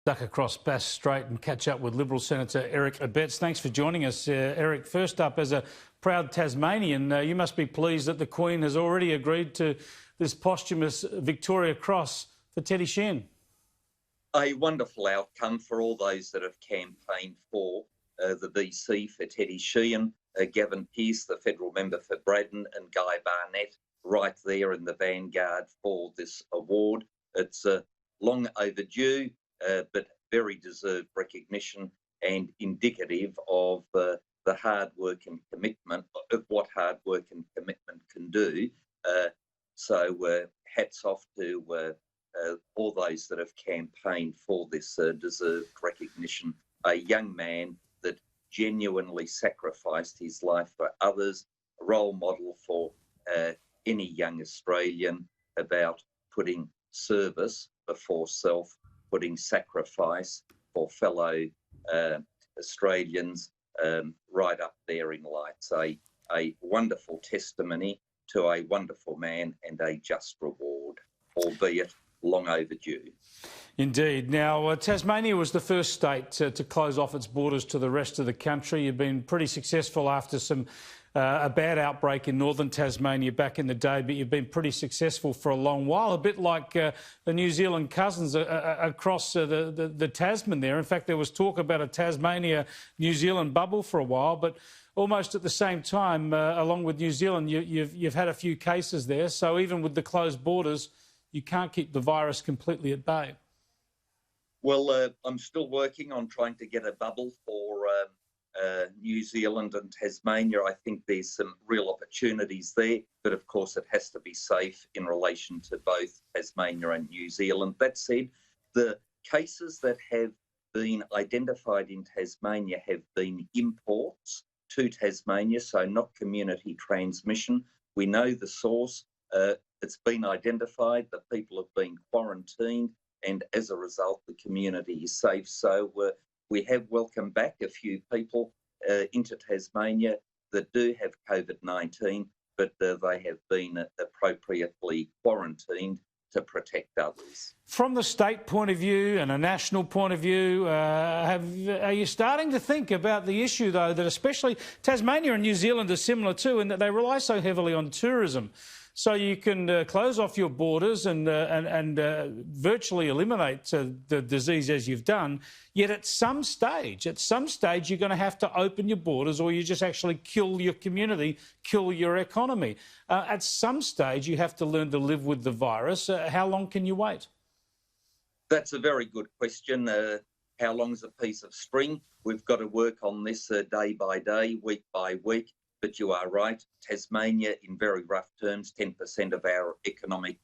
Duck across Bass Strait and catch up with Liberal Senator Eric Abetz. Thanks for joining us, Eric. First up, as a proud Tasmanian, you must be pleased that the Queen has already agreed to this posthumous Victoria Cross for Teddy Sheean. A wonderful outcome for all those that have campaigned for the VC for Teddy Sheean, Gavin Pearce, the federal member for Braddon, and Guy Barnett right there in the vanguard for this award. It's long overdue, but very deserved recognition and indicative of the hard work and commitment, of what hard work and commitment can do. So hats off to all those that have campaigned for this deserved recognition. A young man that genuinely sacrificed his life for others, a role model for any young Australian about putting service before self, putting sacrifice for fellow Australians right up there in lights. A wonderful testimony to a wonderful man and a just reward, albeit long overdue. Indeed. Now, Tasmania was the first state to close off its borders to the rest of the country. You've been pretty successful after a bad outbreak in northern Tasmania back in the day, but you've been pretty successful for a long while, a bit like the New Zealand cousins across the Tasman there. In fact, there was talk about a Tasmania-New Zealand bubble for a while, but almost at the same time, along with New Zealand, you've had a few cases there. So even with the closed borders, you can't keep the virus completely at bay. Well, I'm still working on trying to get a bubble for New Zealand and Tasmania. I think there's some real opportunities there, but of course it has to be safe in relation to both Tasmania and New Zealand. That said, the cases that have been identified in Tasmania have been imports to Tasmania, so not community transmission. We know the source. It's been identified, that people have been quarantined, and as a result, the community is safe. So we have welcomed back a few people into Tasmania that do have COVID-19, but they have been appropriately quarantined to protect others. From the state point of view and a national point of view, are you starting to think about the issue, though, that especially Tasmania and New Zealand are similar too, in that they rely so heavily on tourism? So you can close off your borders and virtually eliminate the disease as you've done. Yet at some stage, you're going to have to open your borders, or you just actually kill your community, kill your economy. At some stage, you have to learn to live with the virus. How long can you wait? That's a very good question. How long's a piece of string? We've got to work on this day by day, week by week. But you are right, Tasmania, in very rough terms, 10% of our economic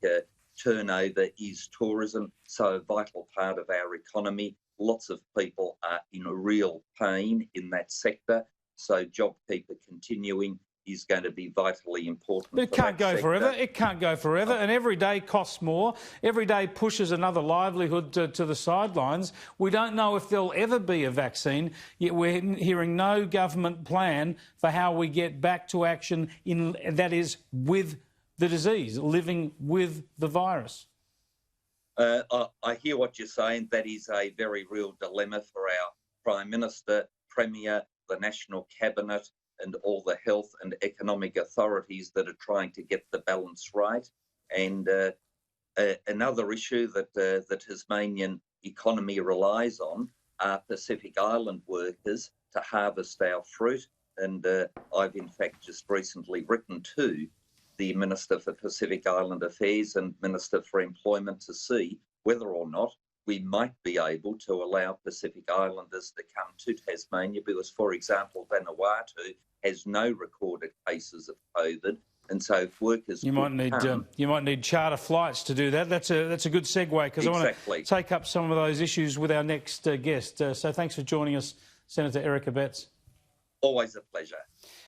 turnover is tourism, so a vital part of our economy. Lots of people are in real pain in that sector, so JobKeeper continuing is going to be vitally important. But it can't go forever. It can't go forever, and every day costs more. Every day pushes another livelihood to the sidelines. We don't know if there'll ever be a vaccine, yet we're hearing no government plan for how we get back to action that is with the disease, living with the virus. I hear what you're saying. That is a very real dilemma for our Prime Minister, Premier, the National Cabinet, and all the health and economic authorities that are trying to get the balance right. And another issue that the Tasmanian economy relies on are Pacific Island workers to harvest our fruit. And I've in fact just recently written to the Minister for Pacific Island Affairs and Minister for Employment to see whether or not we might be able to allow Pacific Islanders to come to Tasmania, because, for example, Vanuatu has no recorded cases of COVID, and so if workers you might need charter flights to do that. That's a good segue, because I want to take up some of those issues with our next guest. So thanks for joining us, Senator Eric Abetz. Always a pleasure.